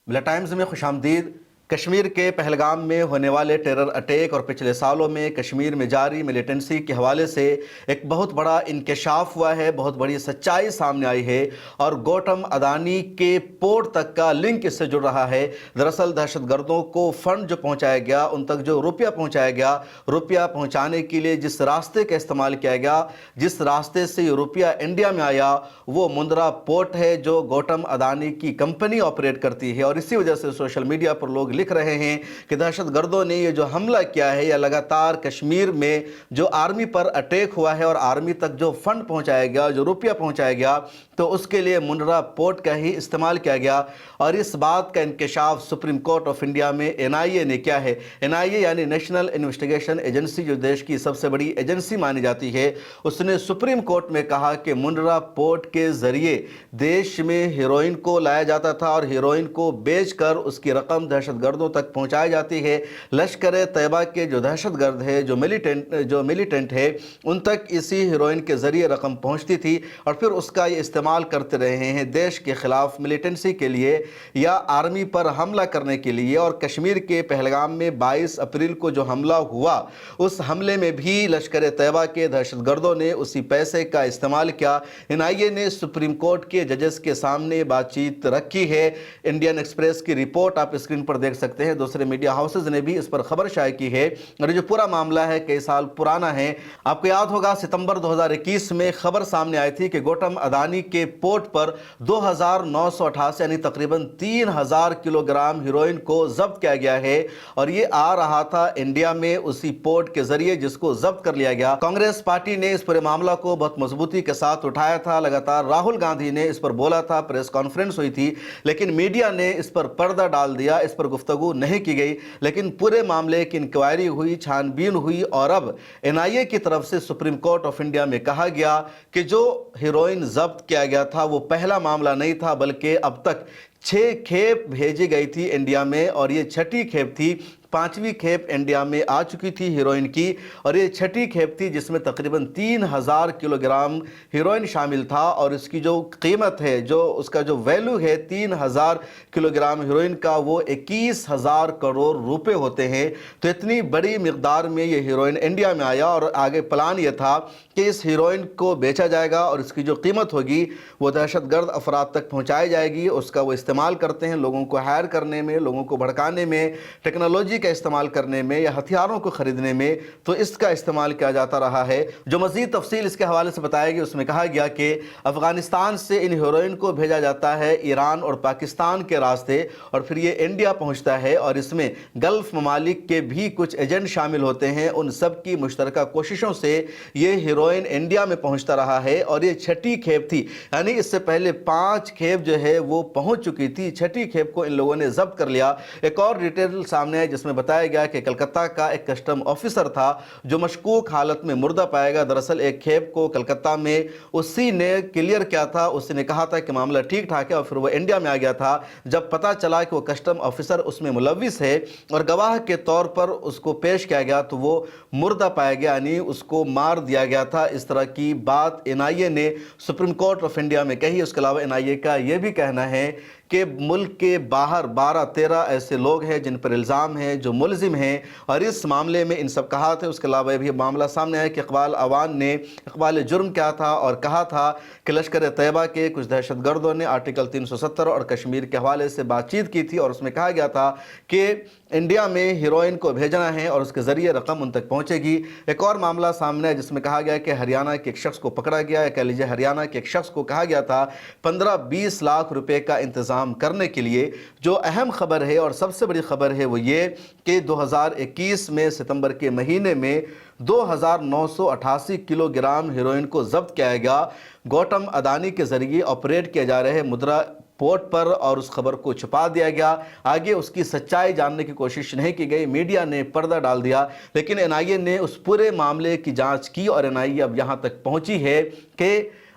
मिला टाइम्स में खुश आमदीद। कश्मीर के पहलगाम में होने वाले टेरर अटैक और पिछले सालों में कश्मीर में जारी मिलिटेंसी के हवाले से एक बहुत बड़ा इंकशाफ हुआ है, बहुत बड़ी सच्चाई सामने आई है और गौतम अदानी के पोर्ट तक का लिंक इससे जुड़ रहा है। दरअसल दहशतगर्दों को फंड जो पहुंचाया गया, उन तक जो रुपया पहुंचाया गया, रुपया पहुंचाने के लिए जिस रास्ते का इस्तेमाल किया गया, जिस रास्ते से ये रुपया इंडिया में आया, वो मुंद्रा पोर्ट है जो गौतम अदानी की कंपनी ऑपरेट करती है। और इसी वजह से सोशल मीडिया पर लोग लिख रहे हैं कि दहशतगर्दों ने ये जो हमला किया है या लगातार कश्मीर में जो आर्मी पर अटैक हुआ है और आर्मी तक जो फंड पहुंचाया गया, जो रुपया पहुंचाया गया, तो उसके लिए मुंद्रा पोर्ट का ही इस्तेमाल किया गया। और इस बात का इंकशाफ सुप्रीम कोर्ट ऑफ इंडिया में एनआईए ने किया है। एनआईए यानी नेशनल इन्वेस्टिगेशन एजेंसी, जो देश की सबसे बड़ी एजेंसी मानी जाती है, उसने सुप्रीम कोर्ट में कहा कि मुंद्रा पोर्ट के जरिए देश में हीरोइन को लाया जाता था और हीरोइन को बेचकर उसकी रकम दहशतगर्दों तक पहुंचाई जाती है। लश्कर तैयबा के जो दहशतगर्द है, जो मिलिटेंट है, उन तक इसी हीरोइन के जरिए रकम पहुंचती थी और फिर उसका ये इस्तेमाल करते रहे हैं देश के खिलाफ मिलिटेंसी के लिए या आर्मी पर हमला करने के लिए। और कश्मीर के पहलगाम में 22 अप्रैल को जो हमला हुआ, उस हमले में भी लश्कर तैयबा के दहशतगर्दों ने उसी पैसे का इस्तेमाल किया। एनआईए ने सुप्रीम कोर्ट के जजेस के सामने बातचीत रखी है। इंडियन एक्सप्रेस की रिपोर्ट आप स्क्रीन पर देख सकते हैं। दूसरे मीडिया हाउसेज ने भी इस पर खबर शाये की है और जो पूरा मामला है कई साल पुराना है। आपको याद होगा सितंबर 2021 में खबर सामने आई थी कि गौतम अदानी के पोर्ट पर 2988 यानी तकरीबन 3000 किलोग्राम हीरोइन को जब्त किया गया है और ये आ रहा था इंडिया में उसी पोर्ट के जरिए जिसको जब्त कर लिया गया। कांग्रेस पार्टी ने इस पूरे मामला को बहुत मजबूती के साथ उठाया था। लगातार राहुल गांधी ने इस पर बोला था, प्रेस कॉन्फ्रेंस हुई थी, लेकिन मीडिया ने इस पर पर्दा डाल दिया, इस पर गुफ्तगू नहीं की गई। लेकिन पूरे मामले की इंक्वायरी हुई, छानबीन हुई और अब एनआईए की तरफ से सुप्रीम कोर्ट ऑफ इंडिया में कहा गया कि जो हीरोइन जब्त किया गया था वो पहला मामला नहीं था, बल्कि अब तक 6 खेप भेजी गई थी इंडिया में और ये 6ठी खेप थी। 5वीं खेप इंडिया में आ चुकी थी हीरोइन की और ये 6ठी खेप थी जिसमें तकरीबन 3000 किलोग्राम हीरोइन शामिल था और इसकी जो कीमत है, जो उसका जो वैल्यू है 3000 किलोग्राम हीरोइन का, वो 21,000 करोड़ रुपए होते हैं। तो इतनी बड़ी मिकदार में ये हीरोइन इंडिया में आया और आगे प्लान ये था कि इस हीरोइन को बेचा जाएगा और इसकी जो कीमत होगी वो दहशतगर्द अफराद तक पहुँचाई जाएगी। उसका वो इस्तेमाल करते हैं लोगों को हायर करने में, लोगों को भड़काने में, टेक्नोलॉजी का इस्तेमाल करने में या हथियारों को खरीदने में, तो इसका इस्तेमाल किया जाता रहा है। जो मजीद तफसील इसके हवाले से बताया गया, उसमें कहा गया कि अफगानिस्तान से इन हीरोइन को भेजा जाता है ईरान और पाकिस्तान के रास्ते और फिर ये इंडिया पहुंचता है और इसमें गल्फ ममालिक के भी कुछ एजेंट शामिल होते हैं। उन सब की मुश्तरका कोशिशों से ये हीरोइन इंडिया में पहुंचता रहा है और ये 6ठी खेप थी, यानी इससे पहले 5 खेप जो है वो पहुंच चुकी थी। 6ठी खेप को इन लोगों ने जब्त कर लिया। एक और डिटेल सामने है जिसमें बताया गया कि कलकत्ता का एक कस्टम ऑफिसर था जो मशकूक हालत में मुर्दा पाया गया। दरअसल एक खेप को कलकत्ता में उसी ने क्लियर किया था, उसने कहा था कि मामला ठीक ठाक है और फिर वो इंडिया में आ गया था। जब पता चला कि वो कस्टम ऑफिसर उसमें मुलविस है और गवाह के तौर पर उसको पेश किया गया तो वो मुर्दा पाया गया, यानी उसको मार दिया गया था। इस तरह की बात एनआईए ने सुप्रीम कोर्ट ऑफ इंडिया में कही। उसके अलावा एनआईए का यह भी कहना है कि मुल्क के बाहर 12-13 ऐसे लोग हैं जिन पर इल्ज़ाम है, जो मुलजिम हैं और इस मामले में इन सब कहा था। उसके अलावा भी मामला सामने आया कि इकबाल अवान ने इकबाल जुर्म किया था और कहा था कि लश्कर तैयबा के कुछ दहशतगर्दों ने आर्टिकल 370 और कश्मीर के हवाले से बातचीत की थी और उसमें कहा गया था कि इंडिया में हीरोइन को भेजना है और उसके ज़रिए रकम उन तक पहुँचेगी। एक और मामला सामने है जिसमें कहा गया कि हरियाणा के एक शख्स को पकड़ा गया, कह लीजिए हरियाणा के एक शख्स को कहा गया था 15-20 लाख रुपए का इंतज़ाम करने के लिए। जो अहम खबर है और सबसे बड़ी खबर है वो ये कि 2021 में सितंबर के महीने में 2988 किलोग्राम हीरोइन को जब्त किया गया गौतम अदानी के ज़रिए ऑपरेट किए जा रहे मुंद्रा पोर्ट पर और उस खबर को छुपा दिया गया। आगे उसकी सच्चाई जानने की कोशिश नहीं की गई, मीडिया ने पर्दा डाल दिया। लेकिन एनआईए ने उस पूरे मामले की जांच की और एनआईए अब यहाँ तक पहुँची है कि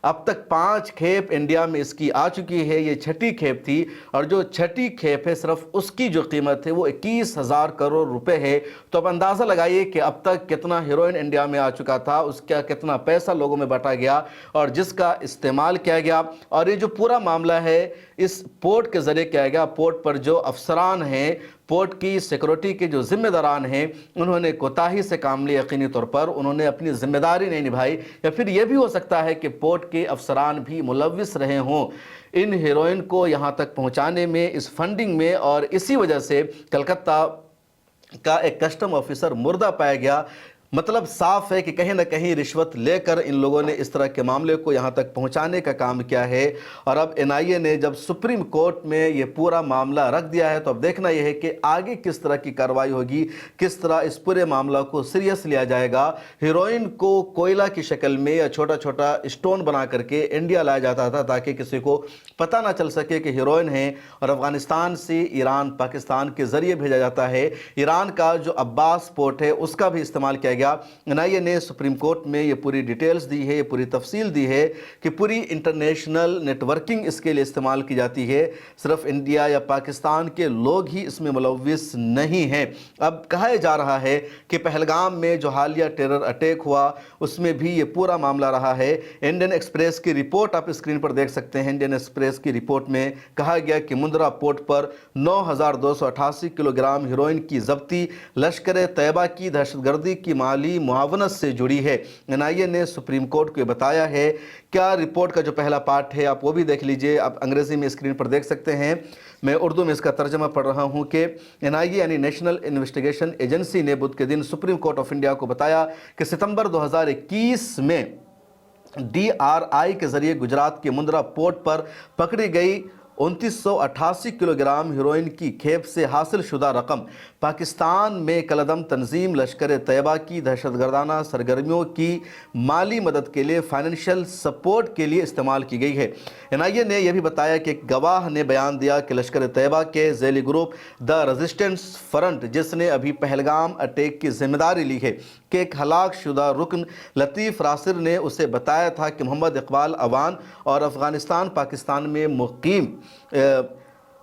अब तक 5 खेप इंडिया में इसकी आ चुकी है, ये छठी खेप थी, और जो छठी खेप है सिर्फ उसकी जो कीमत है वो 21,000 करोड़ रुपए है। तो अब अंदाज़ा लगाइए कि अब तक कितना हीरोइन इंडिया में आ चुका था, उसका कितना पैसा लोगों में बांटा गया और जिसका इस्तेमाल किया गया। और ये जो पूरा मामला है इस पोर्ट के ज़रिए किया गया। पोर्ट पर जो अफसरान हैं, पोर्ट की सिक्योरिटी के जो जिम्मेदारान हैं, उन्होंने कोताही से काम लिया, यकीनी तौर पर उन्होंने अपनी जिम्मेदारी नहीं निभाई। या फिर यह भी हो सकता है कि पोर्ट के अफसरान भी मुलव्विस रहे हों इन हीरोइन को यहाँ तक पहुँचाने में, इस फंडिंग में, और इसी वजह से कलकत्ता का एक कस्टम ऑफिसर मुर्दा पाया गया। मतलब साफ है कि कहीं ना कहीं रिश्वत लेकर इन लोगों ने इस तरह के मामले को यहाँ तक पहुँचाने का काम किया है। और अब एनआईए ने जब सुप्रीम कोर्ट में ये पूरा मामला रख दिया है तो अब देखना यह है कि आगे किस तरह की कार्रवाई होगी, किस तरह इस पूरे मामला को सीरियस लिया जाएगा। हीरोइन को कोयला की शक्ल में या छोटा छोटा स्टोन बना करके इंडिया लाया जाता था ताकि किसी को पता ना चल सके कि हीरोइन है, और अफगानिस्तान से ईरान, पाकिस्तान के ज़रिए भेजा जाता है। ईरान का जो अब्बास पोर्ट है उसका भी इस्तेमाल किया गया। एनआईए ने सुप्रीम कोर्ट में ये पूरी डिटेल्स दी है, ये पूरी तफसील दी है कि पूरी इंटरनेशनल नेटवर्किंग इसके लिए इस्तेमाल की जाती है। सिर्फ इंडिया या पाकिस्तान के लोग ही इसमें मुलव्विस नहीं हैं। अब कहा जा रहा है कि पहलगाम में जो हालिया टेरर अटैक हुआ उसमें भी ये पूरा मामला रहा है। इंडियन एक्सप्रेस की रिपोर्ट आप स्क्रीन पर देख सकते हैं। इंडियन एक्सप्रेस की रिपोर्ट में कहा गया कि मुंद्रा पोर्ट पर 9,288 किलोग्राम हीरोइन की जब्ती लश्कर तैयबा की दहशतगर्दी की माली मुआवनत से जुड़ी है। एनआईए ने सुप्रीम कोर्ट को बताया है। क्या रिपोर्ट का जो पहला पार्ट है आप वो भी देख लीजिए, आप अंग्रेजी में स्क्रीन पर देख सकते हैं, मैं उर्दू में इसका तर्जमा पढ़ रहा हूं कि एनआईए यानी नेशनल इन्वेस्टिगेशन एजेंसी ने बुध के दिन सुप्रीम कोर्ट ऑफ इंडिया को बताया कि सितंबर 2021 में डीआरआई के जरिए गुजरात के मुंद्रा पोर्ट पर पकड़ी गई 2988 किलोग्राम हीरोइन की खेप से हासिल शुदा रकम पाकिस्तान में कलदम तंजीम लश्कर तैयबा की दहशतगर्दाना सरगर्मियों की माली मदद के लिए, फाइनेंशियल सपोर्ट के लिए इस्तेमाल की गई है। एनआईए ने यह भी बताया कि एक गवाह ने बयान दिया कि लश्कर तैयबा के झैली ग्रुप द रेजिस्टेंस फ्रंट, जिसने अभी पहलगाम अटैक की जिम्मेदारी ली है, कि एक हलाक शुदा रुकन लतीफ़ रासिर ने उसे बताया था कि मोहम्मद इकबाल अवान और अफ़गानिस्तान पाकिस्तान में मुकीम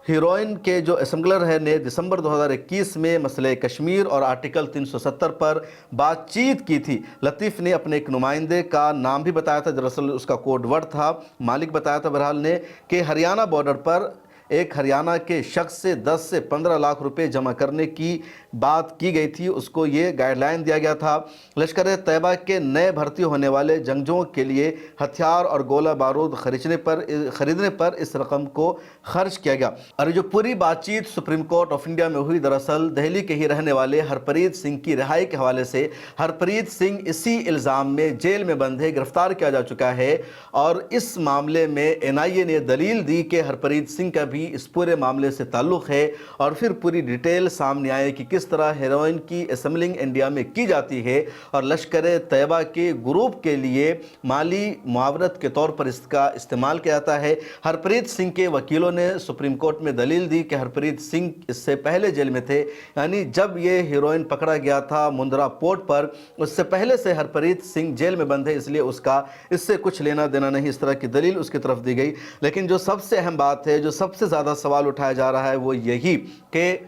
हीरोइन के जो एसेम्बलर है ने दिसंबर 2021 में मसले कश्मीर और आर्टिकल 370 पर बातचीत की थी। लतीफ़ ने अपने एक नुमाइंदे का नाम भी बताया था, दरअसल उसका कोड वर्ड था, मालिक बताया था बहरहाल ने, कि हरियाणा बॉर्डर पर एक हरियाणा के शख्स से 10 से 15 लाख रुपए जमा करने की बात की गई थी, उसको ये गाइडलाइन दिया गया था। लश्कर तैयबा के नए भर्ती होने वाले जंगजों के लिए हथियार और गोला बारूद खरीदने पर इस रकम को खर्च किया गया। और जो पूरी बातचीत सुप्रीम कोर्ट ऑफ इंडिया में हुई, दरअसल दिल्ली के ही रहने वाले हरप्रीत सिंह की रिहाई के हवाले से। हरप्रीत सिंह इसी इल्ज़ाम में जेल में बंद है, गिरफ्तार किया जा चुका है, और इस मामले में एनआईए ने दलील दी कि हरप्रीत सिंह का भी इस पूरे मामले से ताल्लुक़ है। और फिर पूरी डिटेल सामने आए कि किस तरह हेरोइन की असेंबलिंग इंडिया में की जाती है और लश्कर तैयबा के ग्रुप के लिए माली मुआवनत के तौर पर इसका इस्तेमाल किया जाता है। हरप्रीत सिंह के वकीलों ने सुप्रीम कोर्ट में दलील दी कि हरप्रीत सिंह इससे पहले जेल में थे, यानी जब ये हीरोइन पकड़ा गया था मुंद्रा पोर्ट पर, उससे पहले से हरप्रीत सिंह जेल में बंद है, इसलिए उसका इससे कुछ लेना देना नहीं, इस तरह की दलील उसकी तरफ दी गई। लेकिन जो सबसे अहम बात है, जो सबसे ज़्यादा सवाल उठाया जा रहा है, वो यही कि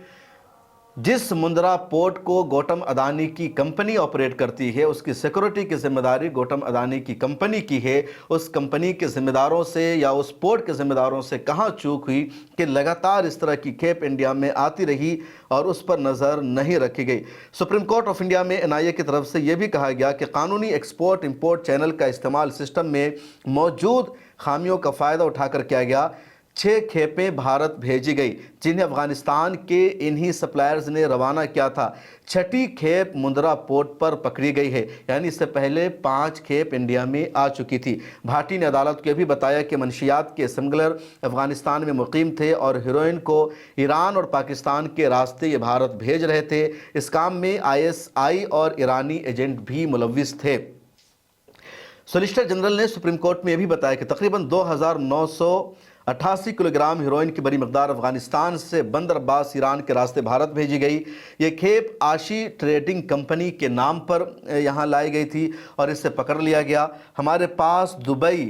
जिस मुंद्रा पोर्ट को गौतम अदानी की कंपनी ऑपरेट करती है, उसकी सिक्योरिटी की जिम्मेदारी गौतम अदानी की कंपनी की है। उस कंपनी के जिम्मेदारों से या उस पोर्ट के जिम्मेदारों से कहाँ चूक हुई कि लगातार इस तरह की खेप इंडिया में आती रही और उस पर नज़र नहीं रखी गई। सुप्रीम कोर्ट ऑफ इंडिया में एनआईए की तरफ से यह भी कहा गया कि कानूनी एक्सपोर्ट इंपोर्ट चैनल का इस्तेमाल सिस्टम में मौजूद खामियों का फ़ायदा उठाकर किया गया। 6 खेपें भारत भेजी गई, जिन्हें अफगानिस्तान के इन्हीं सप्लायर्स ने रवाना किया था। छठी खेप मुंद्रा पोर्ट पर पकड़ी गई है, यानी इससे पहले 5 खेप इंडिया में आ चुकी थी। भाटी ने अदालत को यह भी बताया कि मंशियात के एसेम्बलर अफगानिस्तान में मुकीम थे और हीरोइन को ईरान और पाकिस्तान के रास्ते ये भारत भेज रहे थे। इस काम में ISI और ईरानी एजेंट भी मुलव्विस थे। सॉलिसिटर जनरल ने सुप्रीम कोर्ट में यह भी बताया कि तकरीबन 2,988 किलोग्राम हीरोइन की बड़ी मकदार अफगानिस्तान से बंदर अब्बास ईरान के रास्ते भारत भेजी गई। ये खेप आशी ट्रेडिंग कंपनी के नाम पर यहाँ लाई गई थी और इससे पकड़ लिया गया। हमारे पास दुबई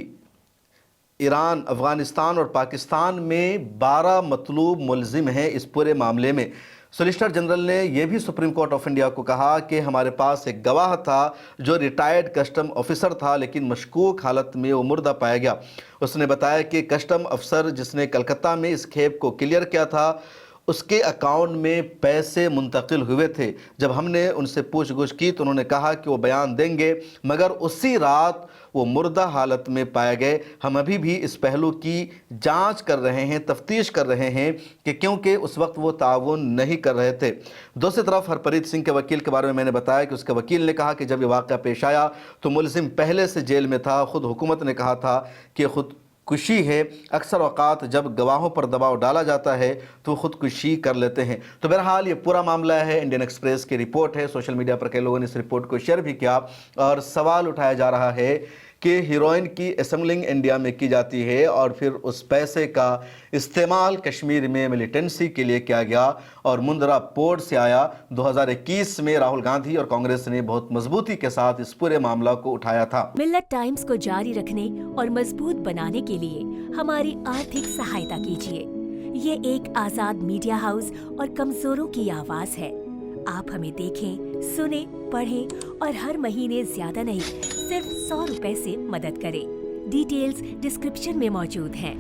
ईरान, अफगानिस्तान और पाकिस्तान में 12 मतलूब मुलजिम हैं इस पूरे मामले में। सोलिसिटर जनरल ने यह भी सुप्रीम कोर्ट ऑफ इंडिया को कहा कि हमारे पास एक गवाह था जो रिटायर्ड कस्टम ऑफिसर था, लेकिन मशकूक हालत में वो मुर्दा पाया गया। उसने बताया कि कस्टम अफसर जिसने कलकत्ता में इस खेप को क्लियर किया था, उसके अकाउंट में पैसे मुंतकिल हुए थे। जब हमने उनसे पूछगछ की तो उन्होंने कहा कि वो बयान देंगे, मगर उसी रात वो मुर्दा हालत में पाए गए। हम अभी भी इस पहलू की जांच कर रहे हैं, तफ्तीश कर रहे हैं कि क्योंकि उस वक्त वो ताउन नहीं कर रहे थे। दूसरी तरफ हरप्रीत सिंह के वकील के बारे में मैंने बताया कि उसके वकील ने कहा कि जब ये वाक़या पेश आया तो मुलजिम पहले से जेल में था। खुद हुकूमत ने कहा था कि खुदकुशी है। अक्सर औक़ात जब गवाहों पर दबाव डाला जाता है तो खुदकुशी कर लेते हैं। तो बहरहाल ये पूरा मामला है, इंडियन एक्सप्रेस की रिपोर्ट है। सोशल मीडिया पर कई लोगों ने इस रिपोर्ट को शेयर भी किया और सवाल उठाया जा रहा है कि हीरोइन की एसेंबलिंग इंडिया में की जाती है और फिर उस पैसे का इस्तेमाल कश्मीर में मिलिटेंसी के लिए किया गया और मुंद्रा पोर्ट से आया। 2021 में राहुल गांधी और कांग्रेस ने बहुत मजबूती के साथ इस पूरे मामला को उठाया था। मिल्लत टाइम्स को जारी रखने और मजबूत बनाने के लिए हमारी आर्थिक सहायता कीजिए। ये एक आजाद मीडिया हाउस और कमजोरों की आवाज है। आप हमें देखें, सुने, पढ़ें और हर महीने ज्यादा नहीं, सिर्फ 100 रुपए से मदद करें। डिटेल्स डिस्क्रिप्शन में मौजूद हैं।